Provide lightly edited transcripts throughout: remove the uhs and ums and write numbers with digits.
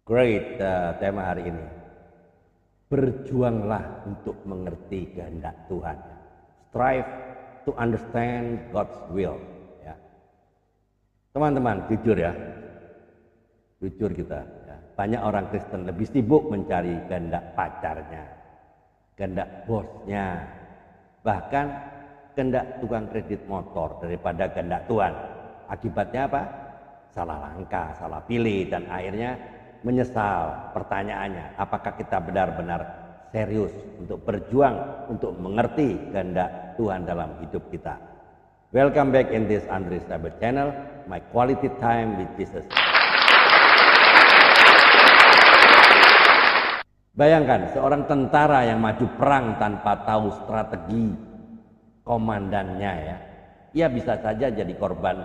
Great tema hari ini. Berjuanglah untuk mengerti kehendak Tuhan. Strive to understand God's will. Ya. Teman-teman, jujur ya. Jujur kita. Ya. Banyak orang Kristen lebih sibuk mencari kehendak pacarnya, kehendak bosnya, bahkan kehendak tukang kredit motor daripada kehendak Tuhan. Akibatnya apa? Salah langkah, salah pilih, dan akhirnya menyesal. Pertanyaannya, apakah kita benar-benar serius untuk berjuang untuk mengerti kehendak Tuhan dalam hidup kita? Welcome back in this Andre Sabet channel, my quality time with Jesus. Bayangkan seorang tentara yang maju perang tanpa tahu strategi komandannya ya. Ia bisa saja jadi korban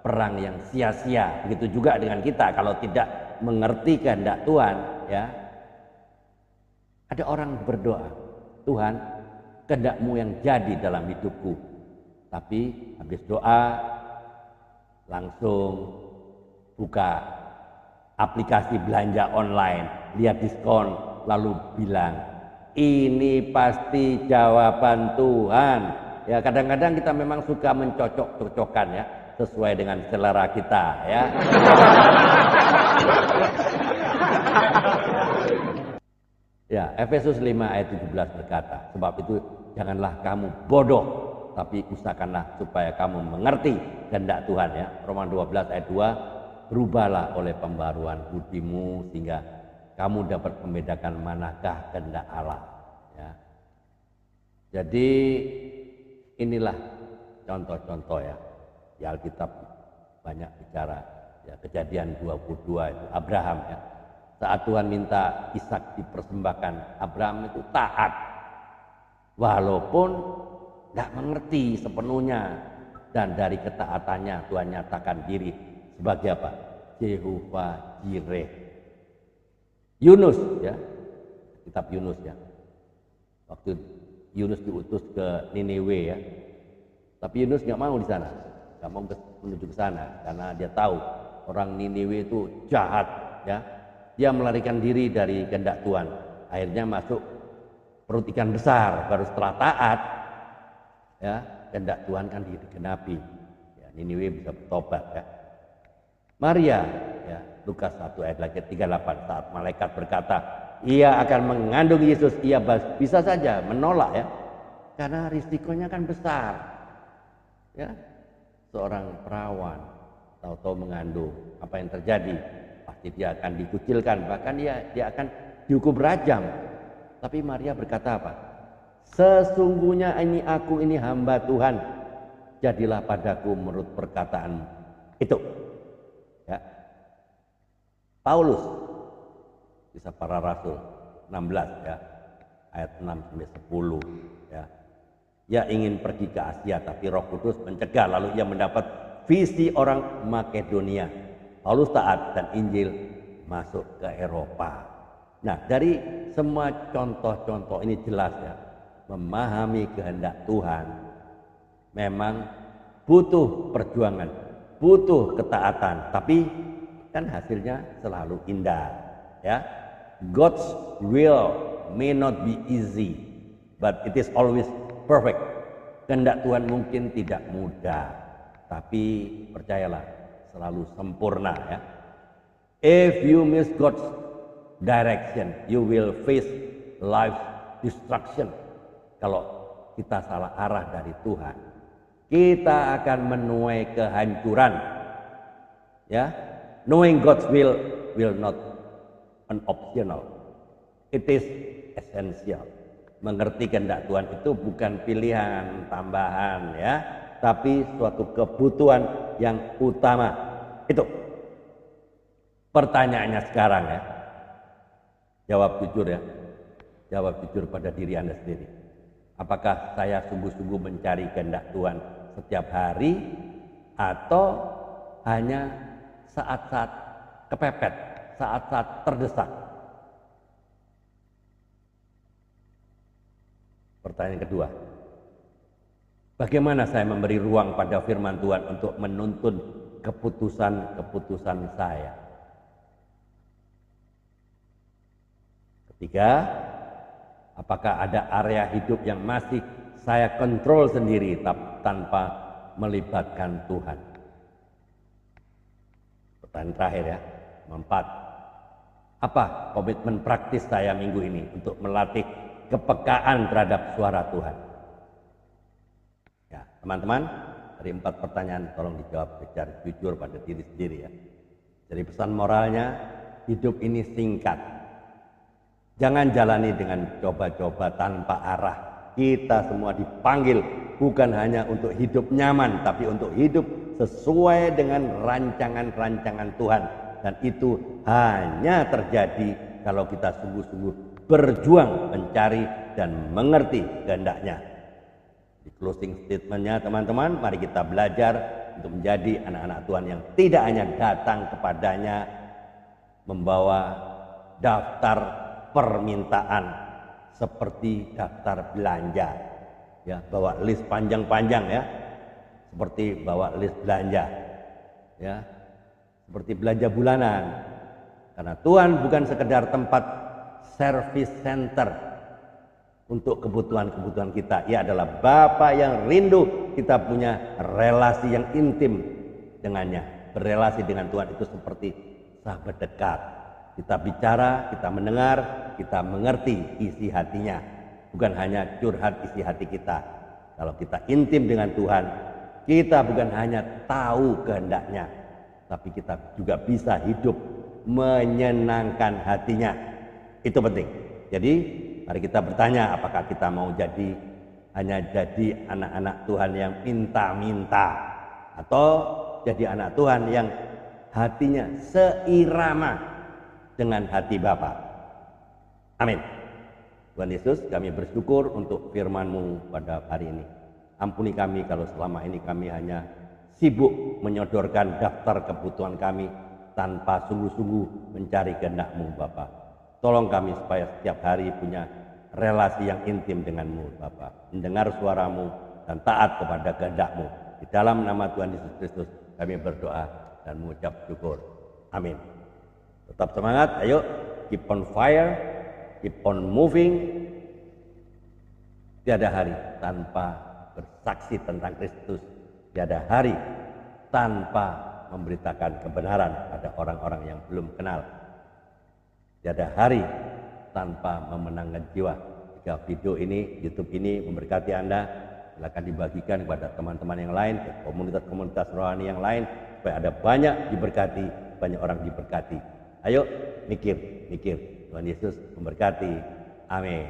perang yang sia-sia. Begitu juga dengan kita kalau tidak mengerti kehendak Tuhan ya. Ada orang berdoa, Tuhan, kehendak-Mu yang jadi dalam hidupku. Tapi habis doa langsung buka aplikasi belanja online, lihat diskon, lalu bilang, ini pasti jawaban Tuhan. Ya, kadang-kadang kita memang suka mencocok-cocokkan ya, sesuai dengan selera kita ya. Ya, Efesus 5 ayat 17 berkata, sebab itu janganlah kamu bodoh, tapi usahakanlah supaya kamu mengerti kehendak Tuhan ya. Roma 12 ayat 2, berubahlah oleh pembaruan budimu sehingga kamu dapat membedakan manakah kehendak Allah ya. Jadi inilah contoh-contoh ya. Di Alkitab banyak bicara ya, Kejadian 22 itu Abraham ya. Saat Tuhan minta Ishak dipersembahkan, Abraham itu taat. Walaupun tidak mengerti sepenuhnya, dan dari ketaatannya Tuhan nyatakan diri sebagai apa? Jehovah Jireh. Yunus ya. Kitab Yunus ya. Waktu Yunus diutus ke Niniwe ya. Tapi Yunus nggak mau di sana. Nggak mau menuju ke sana karena dia tahu orang Niniwe itu jahat ya. Dia melarikan diri dari kehendak Tuhan. Akhirnya masuk perut ikan besar. Baru setelah taat ya, kehendak Tuhan kan digenapi ya, Niniwe bisa bertobat ya. Maria ya, Lukas 1 ayat 38, saat malaikat berkata ia akan mengandung Yesus, ia bisa saja menolak ya, karena risikonya kan besar ya. Seorang perawan tahu-tahu mengandung, apa yang terjadi? Pasti dia akan dikucilkan, bahkan dia akan dihukum rajam. Tapi Maria berkata apa? Sesungguhnya aku ini hamba Tuhan, jadilah padaku menurut perkataan itu ya. Paulus kisah para rasul 16 ya, ayat 6 sampai 10 ya. Ia ingin pergi ke Asia tapi Roh Kudus mencegah, lalu ia mendapat visi orang Makedonia. Paulus taat dan Injil masuk ke Eropa. Nah, dari semua contoh-contoh ini jelas ya, memahami kehendak Tuhan memang butuh perjuangan, butuh ketaatan, tapi kan hasilnya selalu indah ya. God's will may not be easy, but it is always perfect. Kehendak Tuhan mungkin tidak mudah, tapi percayalah selalu sempurna ya. If you miss God's direction, you will face life destruction. Kalau kita salah arah dari Tuhan, kita akan menuai kehancuran ya. Knowing God's will not an optional, it is essential. Mengerti kehendak Tuhan itu bukan pilihan tambahan ya, tapi suatu kebutuhan yang utama. Itu pertanyaannya sekarang ya. Jawab jujur ya. Jawab jujur pada diri Anda sendiri. Apakah saya sungguh-sungguh mencari kehendak Tuhan setiap hari, atau hanya saat-saat kepepet, saat-saat terdesak? Pertanyaan kedua, bagaimana saya memberi ruang pada firman Tuhan untuk menuntun keputusan-keputusan saya? Tiga, apakah ada area hidup yang masih saya kontrol sendiri tanpa melibatkan Tuhan? Pertanyaan terakhir ya. Empat, apa komitmen praktis saya minggu ini untuk melatih kepekaan terhadap suara Tuhan? Ya, teman-teman, dari 4 pertanyaan tolong dijawab secara jujur pada diri sendiri ya. Jadi pesan moralnya, hidup ini singkat. Jangan jalani dengan coba-coba tanpa arah. Kita semua dipanggil bukan hanya untuk hidup nyaman, tapi untuk hidup sesuai dengan rancangan-rancangan Tuhan. Dan itu hanya terjadi kalau kita sungguh-sungguh berjuang mencari dan mengerti kehendaknya. Di closing statementnya teman-teman, mari kita belajar untuk menjadi anak-anak Tuhan yang tidak hanya datang kepadanya membawa daftar permintaan seperti daftar belanja, ya, bawa list panjang-panjang ya, seperti bawa list belanja, ya, seperti belanja bulanan. Karena Tuhan bukan sekedar tempat service center untuk kebutuhan-kebutuhan kita. Ia adalah Bapa yang rindu kita punya relasi yang intim dengannya. Berrelasi dengan Tuhan itu seperti sahabat dekat. Kita bicara, kita mendengar, kita mengerti isi hatinya. Bukan hanya curhat isi hati kita. Kalau kita intim dengan Tuhan, kita bukan hanya tahu kehendaknya, tapi kita juga bisa hidup menyenangkan hatinya. Itu penting. Jadi mari kita bertanya, apakah kita mau hanya jadi anak-anak Tuhan yang minta-minta, atau jadi anak Tuhan yang hatinya seirama dengan hati Bapa. Amin. Tuhan Yesus, kami bersyukur untuk firman-Mu pada hari ini. Ampuni kami kalau selama ini kami hanya sibuk menyodorkan daftar kebutuhan kami tanpa sungguh-sungguh mencari kehendak-Mu Bapa. Tolong kami supaya setiap hari punya relasi yang intim dengan-Mu Bapa, mendengar suara-Mu dan taat kepada kehendak-Mu. Di dalam nama Tuhan Yesus Kristus kami berdoa dan mengucap syukur. Amin. Tetap semangat, ayo keep on fire, keep on moving. Tiada hari tanpa bersaksi tentang Kristus, tiada hari tanpa memberitakan kebenaran pada orang-orang yang belum kenal. Tiada hari tanpa memenangkan jiwa. Jika video ini, YouTube ini memberkati Anda, silakan dibagikan kepada teman-teman yang lain, ke komunitas-komunitas rohani yang lain, supaya ada banyak diberkati, banyak orang diberkati. Ayo mikir. Tuhan Yesus memberkati. Amin.